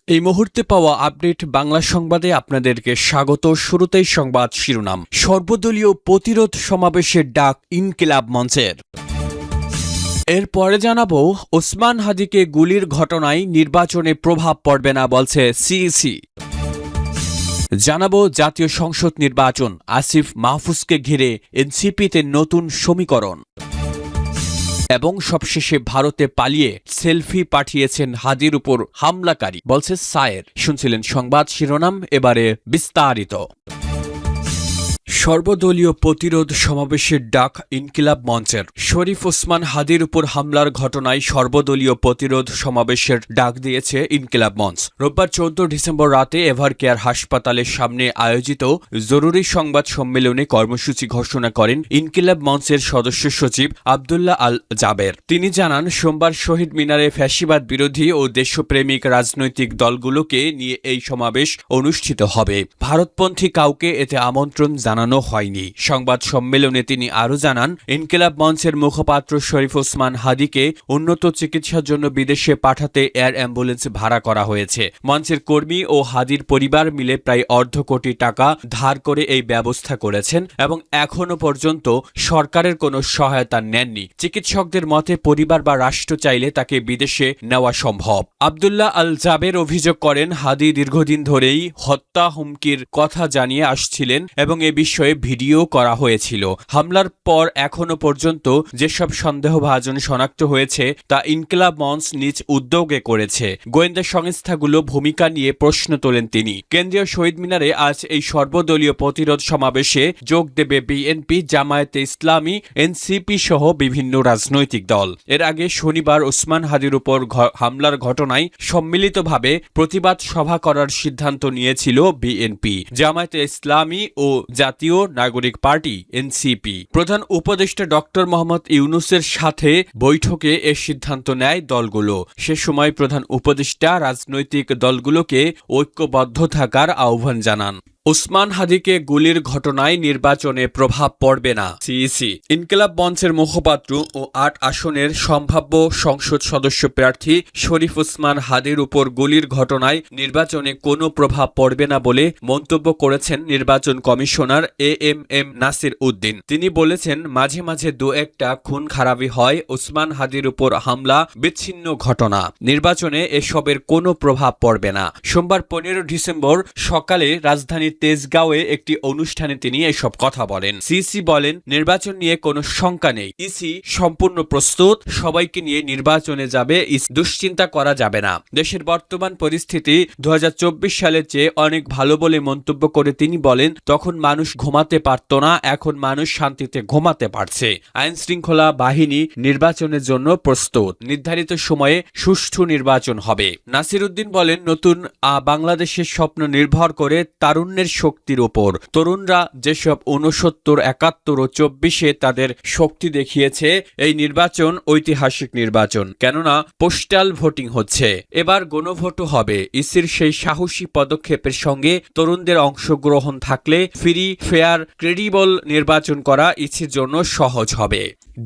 এই মুহূর্তে পাওয়া আপডেট বাংলা সংবাদে আপনাদেরকে স্বাগত। শুরুতেই সংবাদ শিরোনাম। সর্বদলীয় প্রতিরোধ সমাবেশের ডাক ইনকিলাব মঞ্চের। এরপরে জানাবো, ওসমান হাদিকে গুলির ঘটনায় নির্বাচনে প্রভাব পড়বে না বলছে সিইসি। জানাবো, জাতীয় সংসদ নির্বাচন, আসিফ মাহফুজকে ঘিরে এনসিপিতে নতুন সমীকরণ। এবং সবশেষে ভারতে পালিয়ে সেলফি পাঠিয়েছেন হাদির উপর হামলাকারী বলছে সায়ের। শুনছিলেন সংবাদ শিরোনাম, এবারে বিস্তারিত। সর্বদলীয় প্রতিরোধ সমাবেশের ডাক ইনকিলাব মঞ্চের। শরীফ ওসমান হাদির উপর হামলার ঘটনায় সর্বদলীয় প্রতিরোধ সমাবেশের ডাক দিয়েছে ইনকিলাব মঞ্চ। রোববার 14 ডিসেম্বর রাতে এভার কেয়ার হাসপাতালের সামনে আয়োজিত জরুরি সংবাদ সম্মেলনে কর্মসূচি ঘোষণা করেন ইনকিলাব মঞ্চের সদস্য সচিব আব্দুল্লাহ আল জাবের। তিনি জানান, সোমবার শহীদ মিনারে ফ্যাসিবাদ বিরোধী ও দেশপ্রেমিক রাজনৈতিক দলগুলোকে নিয়ে এই সমাবেশ অনুষ্ঠিত হবে। ভারতপন্থী কাউকে এতে আমন্ত্রণ জানানো হয়নি। সংবাদ সম্মেলনে তিনি আরও জানান, ইনকিলাব মঞ্চের মুখপাত্র শরীফ ওসমান হাদিকে উন্নত চিকিৎসার জন্য বিদেশে পাঠাতে এয়ার অ্যাম্বুলেন্স ভাড়া করা হয়েছে। মঞ্চের কর্মী ও হাদির পরিবার মিলে প্রায় অর্ধ কোটি টাকা ধার করে এই ব্যবস্থা করেছেন এবং এখনও পর্যন্ত সরকারের কোনো সহায়তা নেননি। চিকিৎসকদের মতে পরিবার বা রাষ্ট্র চাইলে তাকে বিদেশে নেওয়া সম্ভব। আব্দুল্লাহ আল জাবের অভিযোগ করেন, হাদি দীর্ঘদিন ধরেই হত্যা হুমকির কথা জানিয়ে আসছিলেন এবং এ বিষয়ে ভিডিও করা হয়েছিল। হামলার পর এখনো পর্যন্ত যেসব সন্দেহভাজন শনাক্ত হয়েছে তা ইনকিলাব মঞ্চ নিজ উদ্যোগে করেছে। গোয়েন্দা সংস্থাগুলো ভূমিকা নিয়ে প্রশ্ন তোলেন তিনি। কেন্দ্রীয় শহীদ মিনারে আজ এই সর্বদলীয় প্রতিরোধ সমাবেশে যোগ দেবে বিএনপি, জামায়াতে ইসলামী, এনসিপি সহ বিভিন্ন রাজনৈতিক দল। এর আগে শনিবার ওসমান হাদির উপর হামলার ঘটনায় সম্মিলিতভাবে প্রতিবাদ সভা করার সিদ্ধান্ত নিয়েছিল বিএনপি, জামায়াতে ইসলামী ও জাতীয় নাগরিক পার্টি এনসিপি। প্রধান উপদেষ্টা ডক্টর মোহাম্মদ ইউনূসের সাথে বৈঠকে এ সিদ্ধান্ত নেয় দলগুলো। সে সময় প্রধান উপদেষ্টা রাজনৈতিক দলগুলোকে ঐক্যবদ্ধ থাকার আহ্বান জানান। ওসমান হাদিকে গুলির ঘটনায় নির্বাচনে প্রভাব পড়বে না সিইসি। ইনকিলাব মঞ্চের মুখপাত্র ও ৮ আসনের সম্ভাব্য সংসদ সদস্য প্রার্থী শরীফ ওসমান হাদির উপর গুলির ঘটনায় নির্বাচনে কোনো প্রভাব পড়বে না বলে মন্তব্য করেছেন নির্বাচন কমিশনার এএমএম নাসির উদ্দিন। তিনি বলেছেন, মাঝে মাঝে দু একটা খুন খারাপি হয়, ওসমান হাদির উপর হামলা বিচ্ছিন্ন ঘটনা। নির্বাচনে এসবের কোনো প্রভাব পড়বে না। সোমবার 15 ডিসেম্বর সকালে রাজধানী তেজগাঁওয়ে একটি অনুষ্ঠানে তিনি এসব কথা বলেন। সিইসি বলেন, নির্বাচন নিয়ে কোনো শঙ্কা নেই, ইসি সম্পূর্ণ প্রস্তুত, সবাইকে নিয়ে নির্বাচনে যাবে, দুশ্চিন্তা করা যাবে না। দেশের বর্তমান পরিস্থিতি 2024 সালের চেয়ে অনেক ভালো বলে মন্তব্য করে তিনি বলেন, তখন মানুষ ঘুমাতে পারত না, এখন মানুষ শান্তিতে ঘুমাতে পারছে। আইন শৃঙ্খলা বাহিনী নির্বাচনের জন্য প্রস্তুত, নির্ধারিত সময়ে সুষ্ঠু নির্বাচন হবে। নাসির উদ্দিন বলেন, নতুন বাংলাদেশের স্বপ্ন নির্ভর করে তারুণ্যের শক্তির ওপর। তরুণরা যেসব 69, 71 ও 24-এ তাদের শক্তি দেখিয়েছে, এই নির্বাচন ঐতিহাসিক নির্বাচন, কেননা পোস্টাল ভোটিং হচ্ছে, এবার গণভোটও হবে। ইসির সেই সাহসী পদক্ষেপের সঙ্গে তরুণদের অংশগ্রহণ থাকলে ফ্রি, ফেয়ার, ক্রেডিবল নির্বাচন করা ইসির জন্য সহজ হবে।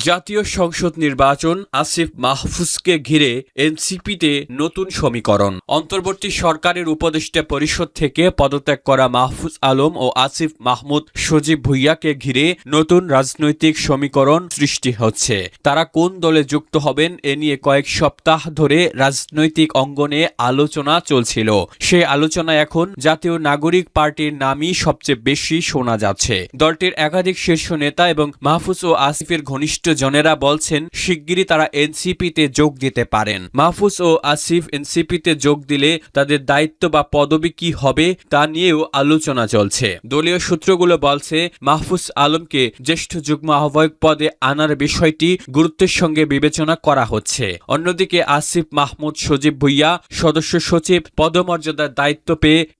জাতীয় সংসদ নির্বাচন, আসিফ মাহফুজকে ঘিরে এনসিপিতে নতুন সমীকরণ। অন্তর্বর্তী সরকারের উপদেষ্টা পরিষদ থেকে পদত্যাগ করা মাহফুজ আলম ও আসিফ মাহমুদ সজীব ভুইয়াকে ঘিরে নতুন রাজনৈতিক সমীকরণ সৃষ্টি হচ্ছে। তারা কোন দলে যুক্ত হবেন এ নিয়ে কয়েক সপ্তাহ ধরে রাজনৈতিক অঙ্গনে আলোচনা চলছিল। সেই আলোচনা এখন জাতীয় নাগরিক পার্টির নামই সবচেয়ে বেশি শোনা যাচ্ছে। দলটির একাধিক শীর্ষ নেতা এবং মাহফুজ ও আসিফের ঘনিষ্ঠ জনেরা বলছেন, শিগগিরই তারা এনসিপিতে যোগ দিতে পারেন। মাহফুজ ও আসিফ এনসিপিতে যোগ দিলে তাদের দায়িত্ব বা পদবি কি হবে তা নিয়েও আলোচনা চলছে। দলীয় সূত্রগুলো বলছে, মাহফুজ আলমকে জ্যেষ্ঠ যুগ্ম আহ্বায়ক পদে আনার বিষয়টি গুরুত্বের সঙ্গে বিবেচনা করা হচ্ছে। অন্যদিকে আসিফ মাহমুদ সজীব ভুইয়া সদস্য সচিব পদমর্যাদার দায়িত্ব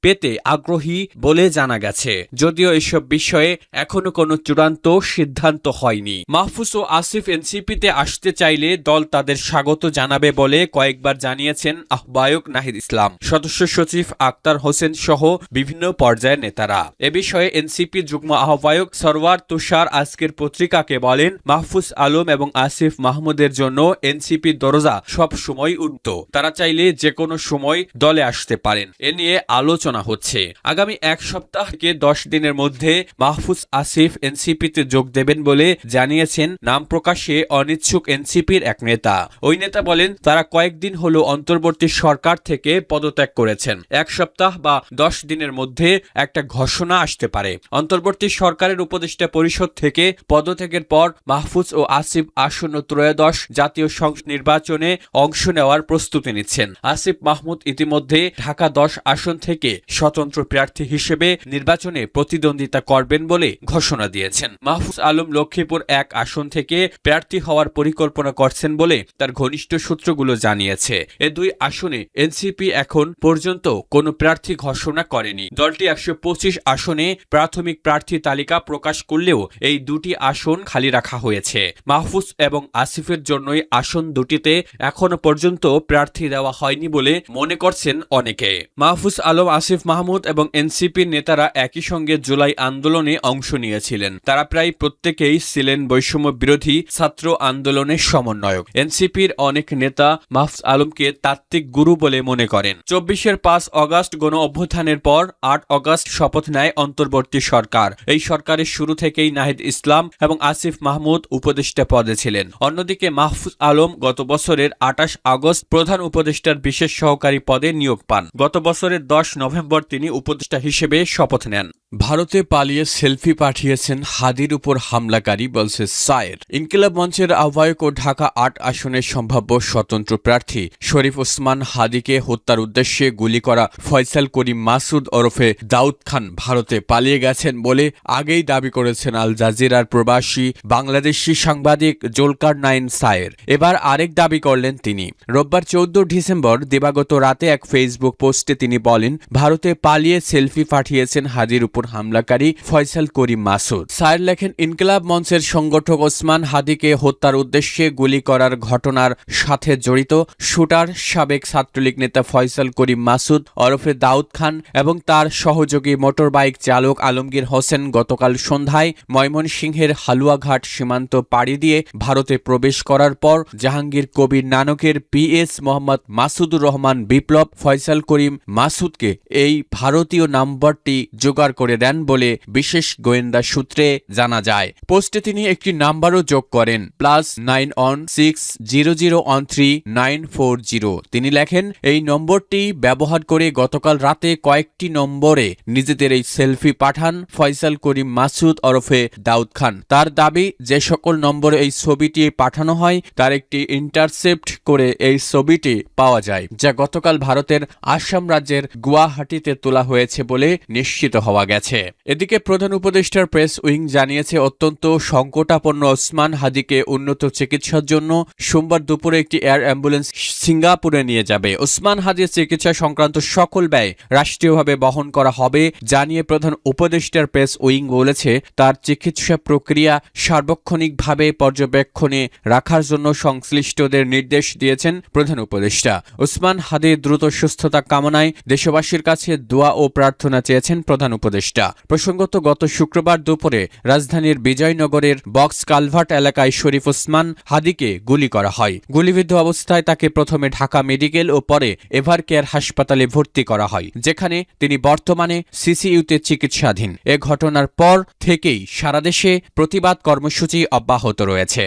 পেতে আগ্রহী বলে জানা গেছে, যদিও এসব বিষয়ে এখনো কোনো চূড়ান্ত সিদ্ধান্ত হয়নি। মাহফুজ ও আসিফ এনসিপিতে আসতে চাইলে দল তাদের স্বাগত জানাবে বলে কয়েকবার জানিয়েছেন আহ্বায়ক নাহিদ ইসলাম, সদস্য সচিব আক্তার হোসেন সহ বিভিন্ন পর্যায়ের নেতারা। এ বিষয়ে এনসিপি যুগ্ম আহ্বায়ক সরওয়ার তুষার আজকের পত্রিকাকে বলেন, মাহফুজ আলম এবং আসিফ মাহমুদের জন্য এনসিপির দরজা সব সময় উন্মুক্ত। তারা চাইলে যে কোনো সময় দলে আসতে পারেন। এ নিয়ে আলোচনা হচ্ছে। আগামী এক সপ্তাহ থেকে 10 দিনের মধ্যে মাহফুজ আসিফ এনসিপিতে যোগ দেবেন বলে জানিয়েছেন নাম প্রকাশে অনিচ্ছুক এনসিপির এক নেতা। ওই নেতা বলেন, তারা কয়েকদিন হলো অন্তর্বর্তী সরকার থেকে পদত্যাগ করেছেন। এক সপ্তাহ বা 10 দিনের মধ্যে একটা ঘোষণা আসতে পারে। অন্তর্বর্তী সরকারের উপদেষ্টা পরিষদ থেকে পদত্যাগের পর মাহফুজ ও আসিফ আসন্ন ত্রয়োদশ জাতীয় সংসদ নির্বাচনে অংশ নেওয়ার প্রস্তুতি নিচ্ছেন। আসিফ মাহমুদ ইতিমধ্যে ঢাকা 10 আসন থেকে স্বতন্ত্র প্রার্থী হিসেবে নির্বাচনে প্রতিদ্বন্দ্বিতা করবেন বলে ঘোষণা দিয়েছেন। মাহফুজ আলম লক্ষ্মীপুর 1 আসন থেকে প্রার্থী হওয়ার পরিকল্পনা করছেন বলে তার ঘনিষ্ঠ সূত্রগুলো জানিয়েছে। এ 2 আসনে এনসিপি এখন পর্যন্ত কোনো প্রার্থী ঘোষণা করেনি। দলটি 125 আসনে প্রাথমিক প্রার্থী তালিকা প্রকাশ করলেও এই 2টি আসন খালি রাখা হয়েছে। মাহফুজ এবং আসিফের জন্যই আসন দুটিতে এখনো পর্যন্ত প্রার্থী দেওয়া হয়নি বলে মনে করছেন অনেকে। মাহফুজ আলম, আসিফ মাহমুদ এবং এনসিপির নেতারা একই সঙ্গে জুলাই আন্দোলনে অংশ নিয়েছিলেন। তারা প্রায় প্রত্যেকেই ছিলেন বৈষম্য বিরোধী ছাত্র আন্দোলনের সমন্বয়ক। এনসিপির অনেক নেতা মাহফুজ আলমকে তাত্ত্বিক গুরু বলে মনে করেন। 24-এর 5 অগস্ট গণ অভ্যুত্থানের পর 8 অগস্ট শপথ নেয় অন্তর্বর্তী সরকার। এই সরকারের শুরু থেকেই নাহিদ ইসলাম এবং আসিফ মাহমুদ উপদেষ্টা পদে ছিলেন। অন্যদিকে মাহফুজ আলম গত বছরের 28 আগস্ট প্রধান উপদেষ্টার বিশেষ সহকারী পদে নিয়োগ পান। গত বছরের 10 নভেম্বর তিনি উপদেষ্টা হিসেবে শপথ নেন। ভারতে পালিয়ে সেলফি পাঠিয়েছেন হাদির উপর হামলাকারী, বলছে সায়ের। ইনকিলাব মঞ্চের আহ্বায়ক ও ঢাকা 8 আসনের সম্ভাব্য স্বতন্ত্র প্রার্থী শরীফ ওসমান হাদিকে হত্যার উদ্দেশ্যে গুলি করা ফয়সাল করিম মাসুদ ওরফে দাউদ খান ভারতে পালিয়ে গেছেন বলে আগেই দাবি করেছেন আল জাজিরার প্রবাসী বাংলাদেশি সাংবাদিক জুলকার নাইন সায়ের। এবার আরেক দাবি করলেন তিনি। রোববার 14 ডিসেম্বর দিবাগত রাতে এক ফেসবুক পোস্টে তিনি বলেন, ভারতে পালিয়ে সেলফি পাঠিয়েছেন হাদির উপর হামলাকারী ফয়সাল করিম মাসুদ। সায়ের লেখেন, ইনকিলাব মঞ্চের সংগঠক ওসমান হাদিকে হত্যার উদ্দেশ্যে গুলি করার ঘটনার সাথে জড়িত শুটার সাবেক ছাত্রলীগ নেতা ফয়সাল করিম মাসুদ ওরফে দাউদ খান এবং তার সহযোগী মোটরবাইক চালক আলমগীর হোসেন গতকাল সন্ধ্যায় ময়মনসিংহের হালুয়াঘাট সীমান্ত পাড়ি দিয়ে ভারতে প্রবেশ করার পর জাহাঙ্গীর কবির নানকের পিএস মোহাম্মদ মাসুদুর রহমান বিপ্লব ফয়সাল করিম মাসুদকে এই ভারতীয় নাম্বারটি জোগাড় করে দেন বলে বিশেষ গোয়েন্দা সূত্রে জানা যায়। পোস্টে তিনি একটি নাম্বারও যোগ করেন, +9160013940। তিনি লেখেন, এই নম্বরটি ব্যবহার করে গতকাল রাতে কয়েকটি নম্বরে নিজেদের এই সেলফি পাঠান ফয়সাল করিম মাসুদ ওরফে দাউদ খান। তার দাবি, যে সকল নম্বরে এই ছবিটি পাঠানো হয় তার একটি ইন্টারসেপ্ট করে এই ছবিটি পাওয়া যায়, যা গতকাল ভারতের আসাম রাজ্যের গুয়াহাটিতে তোলা হয়েছে বলে নিশ্চিত হওয়া গেছে। এদিকে প্রধান উপদেষ্টার প্রেস উইং জানিয়েছে, অত্যন্ত সংকটাপন্ন ওসমান হাদিকে উন্নত চিকিৎসার জন্য সোমবার দুপুরে একটি এয়ার অ্যাম্বুলেন্স সিঙ্গাপুরে নিয়ে যাবে। ওসমান হাদির চিকিৎসা সংক্রান্ত সকল ব্যয় রাষ্ট্রীয়ভাবে বহন করা হবে জানিয়ে প্রধান উপদেষ্টার প্রেস উইং বলেছে, তার চিকিৎসা প্রক্রিয়া সার্বক্ষণিকভাবে পর্যবেক্ষণে রাখার জন্য সংশ্লিষ্টদের নির্দেশ দিয়েছেন প্রধান উপদেষ্টা। ওসমান হাদির দ্রুত সুস্থতা কামনায় দেশবাসীর কাছে দোয়া ও প্রার্থনা চেয়েছেন প্রধান উপদেষ্টা। প্রসঙ্গত, গত শুক্রবার দুপুরে রাজধানীর বিজয়নগরের বক্স কালভার্ট এলাকায় শরীফ ওসমান হাদিকে গুলি করা হয়। গুলিবিদ্ধ অবস্থায় তাকে প্রথমে ঢাকা মেডিকেল ও পরে এভার কেয়ার হাসপাতালে ভর্তি করা হয়, যেখানে তিনি বর্তমানে সিসিইউতে চিকিৎসাধীন। এ ঘটনার পর থেকেই সারা দেশে প্রতিবাদ কর্মসূচি অব্যাহত রয়েছে।